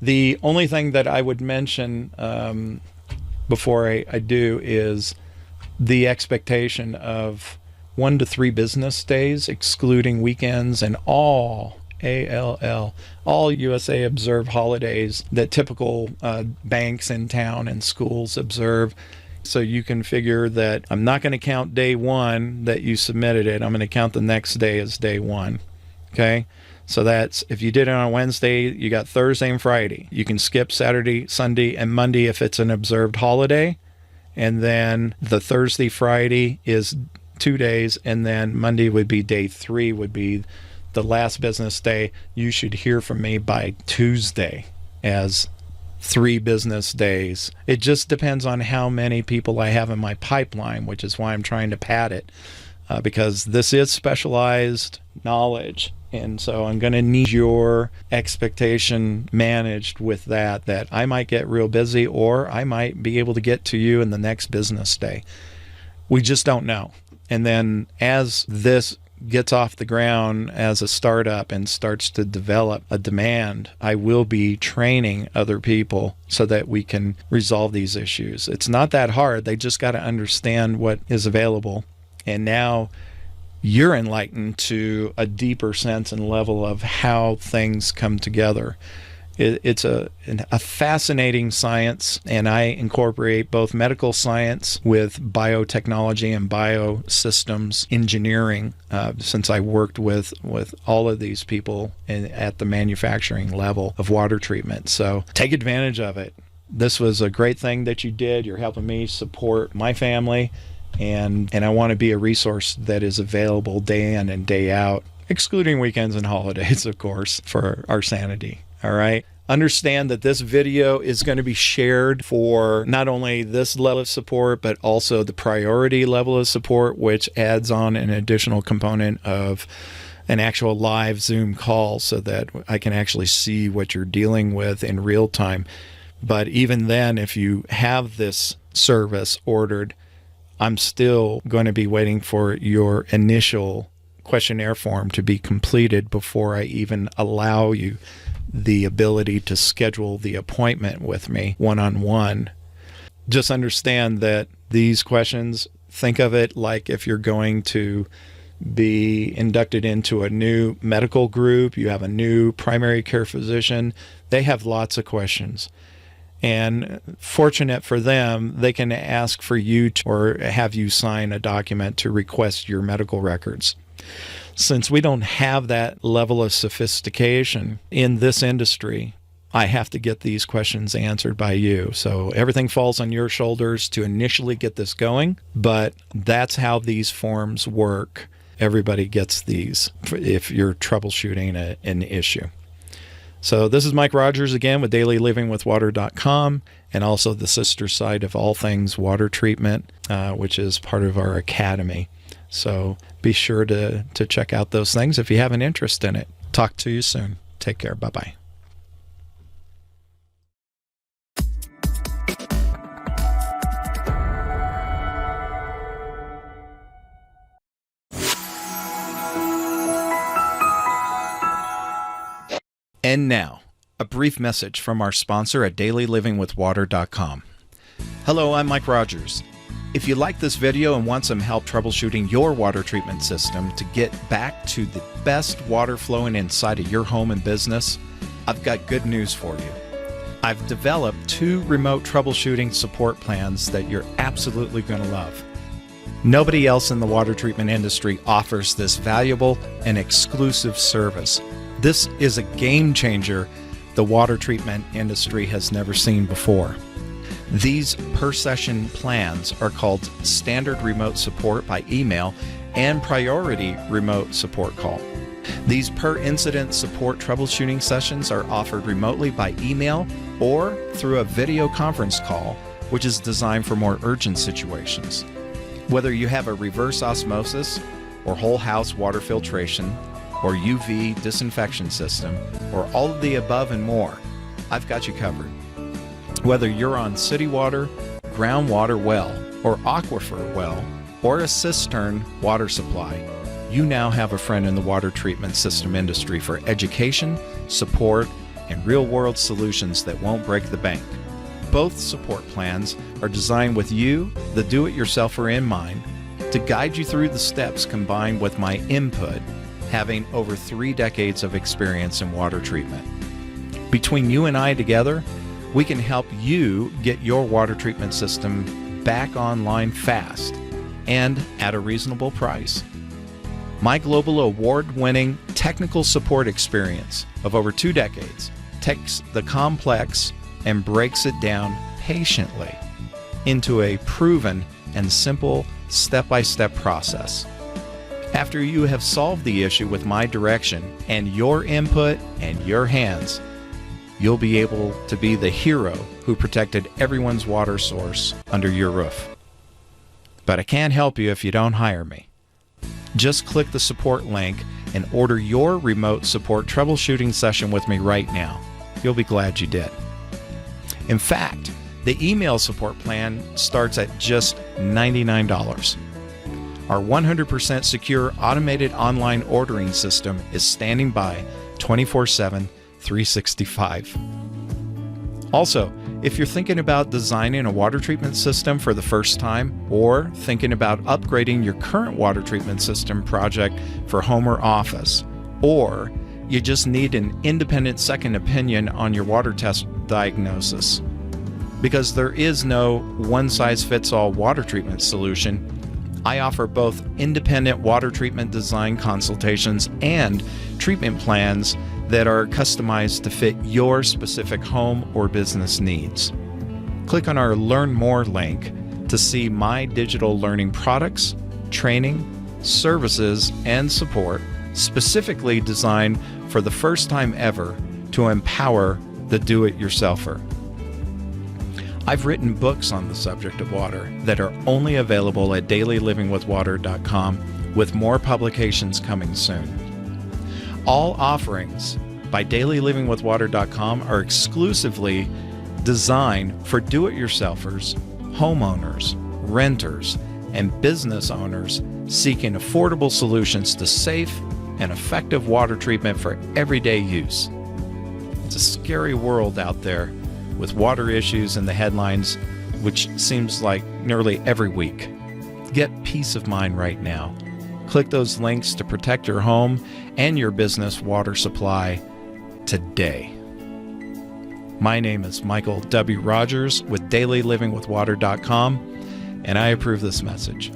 The only thing that I would mention before I do is the expectation of 1 to 3 business days, excluding weekends, and all USA observed holidays that typical banks in town and schools observe. So you can figure that I'm not going to count day 1 that you submitted it. I'm going to count the next day as day 1. Okay? So that's, if you did it on Wednesday, you got Thursday and Friday. You can skip Saturday, Sunday, and Monday if it's an observed holiday. And then the Thursday, Friday is 2 days. And then Monday would be day 3, would be the last business day. You should hear from me by Tuesday as 3 business days. It just depends on how many people I have in my pipeline, which is why I'm trying to pad it, because this is specialized knowledge. And so I'm going to need your expectation managed with that I might get real busy, or I might be able to get to you in the next business day. We just don't know. And then as this gets off the ground as a startup and starts to develop a demand, I will be training other people so that we can resolve these issues. It's not that hard. They just got to understand what is available. And now you're enlightened to a deeper sense and level of how things come together. It's a fascinating science, and I incorporate both medical science with biotechnology and biosystems engineering, since I worked with all of these people at the manufacturing level of water treatment. So take advantage of it. This was a great thing that you did. You're helping me support my family, and I want to be a resource that is available day in and day out, excluding weekends and holidays, of course, for our sanity. All right. Understand that this video is going to be shared for not only this level of support, but also the priority level of support, which adds on an additional component of an actual live Zoom call so that I can actually see what you're dealing with in real time. But even then, if you have this service ordered, I'm still going to be waiting for your initial questionnaire form to be completed before I even allow you the ability to schedule the appointment with me one-on-one. Just understand that these questions, think of it like if you're going to be inducted into a new medical group, you have a new primary care physician, they have lots of questions. And fortunate for them, they can ask for you to, or have you sign a document to request your medical records. Since we don't have that level of sophistication in this industry, I have to get these questions answered by you. So everything falls on your shoulders to initially get this going, but that's how these forms work. Everybody gets these if you're troubleshooting an issue. So this is Mike Rogers again with dailylivingwithwater.com, and also the sister site of All Things Water Treatment, which is part of our academy. So be sure to check out those things if you have an interest in it. Talk to you soon. Take care. Bye-bye. And now, a brief message from our sponsor at dailylivingwithwater.com. Hello, I'm Mike Rogers. If you like this video and want some help troubleshooting your water treatment system to get back to the best water flowing inside of your home and business, I've got good news for you. I've developed 2 remote troubleshooting support plans that you're absolutely going to love. Nobody else in the water treatment industry offers this valuable and exclusive service. This is a game changer the water treatment industry has never seen before. These per-session plans are called Standard Remote Support by email and Priority Remote Support call. These per-incident support troubleshooting sessions are offered remotely by email or through a video conference call, which is designed for more urgent situations. Whether you have a reverse osmosis or whole house water filtration or UV disinfection system or all of the above and more, I've got you covered. Whether you're on city water, groundwater well, or aquifer well, or a cistern water supply, you now have a friend in the water treatment system industry for education, support, and real-world solutions that won't break the bank. Both support plans are designed with you, the do-it-yourselfer, in mind to guide you through the steps combined with my input, having over 3 decades of experience in water treatment. Between you and I together, we can help you get your water treatment system back online fast and at a reasonable price. My global award-winning technical support experience of over 2 decades takes the complex and breaks it down patiently into a proven and simple step-by-step process. After you have solved the issue with my direction and your input and your hands, you'll be able to be the hero who protected everyone's water source under your roof. But I can't help you if you don't hire me. Just click the support link and order your remote support troubleshooting session with me right now. You'll be glad you did. In fact, the email support plan starts at just $99. Our 100% secure automated online ordering system is standing by 24/7, 365. Also, if you're thinking about designing a water treatment system for the first time or thinking about upgrading your current water treatment system project for home or office, or you just need an independent second opinion on your water test diagnosis, because there is no one-size-fits-all water treatment solution, I offer both independent water treatment design consultations and treatment plans that are customized to fit your specific home or business needs. Click on our Learn More link to see my digital learning products, training, services, and support specifically designed for the first time ever to empower the do-it-yourselfer. I've written books on the subject of water that are only available at dailylivingwithwater.com, with more publications coming soon. All offerings by dailylivingwithwater.com are exclusively designed for do-it-yourselfers, homeowners, renters, and business owners seeking affordable solutions to safe and effective water treatment for everyday use. It's a scary world out there with water issues in the headlines, which seems like nearly every week. Get peace of mind right now. Click those links to protect your home and your business water supply today. My name is Michael W. Rogers with dailylivingwithwater.com, and I approve this message.